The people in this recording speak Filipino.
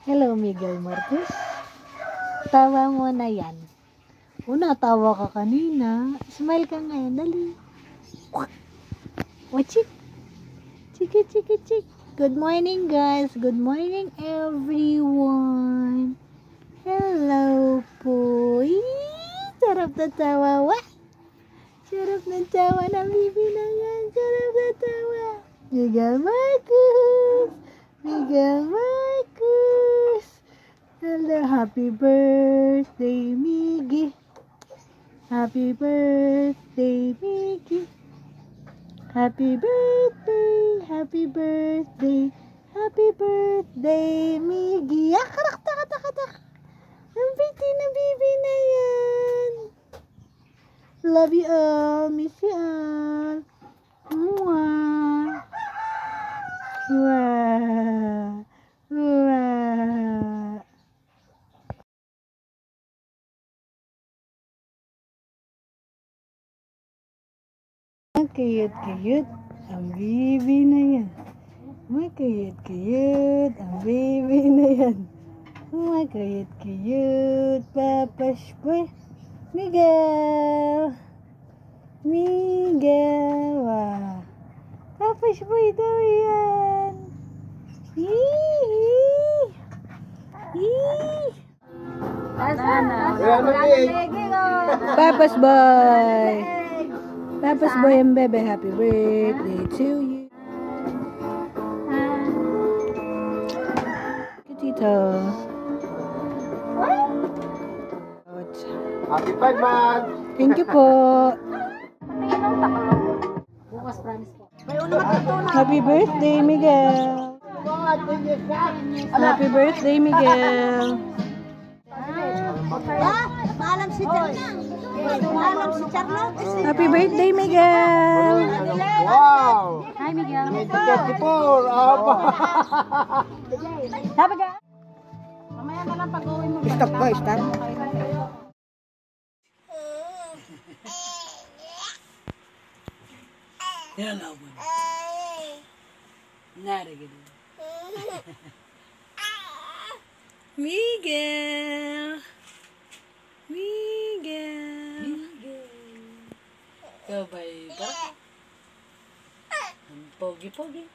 Hello, Miguel Marcos. Tawa mo na yan. Tawa ka kanina. Smile ka ngayon. Dali. Wachik. Chiki, chiki, chik. Good morning, guys. Good morning, everyone. Hello po. Sarap na tawa. What? Sarap na tawa ng bibi na yan. Sarap na tawa. Miguel Marcos. Miguel Marcos. Hello. Happy birthday, Miggy. Happy birthday, Miggy. Happy birthday. Happy birthday. Happy birthday, Miggy. Karak, tak, tak, tak. Ang pretty na bibi na yan. Love you all. Miss you all. Mwah. Wow. Wow. Cute-cute ang bibi na yan. Cute-cute ang bibi na yan. Cute-cute Papa's boy. Miguel. Miguel. Wow. Papa's boy daw yan. Hihi. Hihi. Papa's boy. Papa's boy and baby, happy birthday to you. Tito. Happy 5 months! Thank you po. Happy birthday, Miguel. Happy birthday, Miguel. Maalam si Charlotte. Maalam si Charlotte. Happy birthday, Miguel. Wow! Hi, Miguel. 2024! Aba! Sabi ka? Mamaya na lang pag-uwi mo. Stop ba? Stop? Hello. Narigid. Miguel. Miguel. Miguel. Kabay ba? Ang pogi-pogi.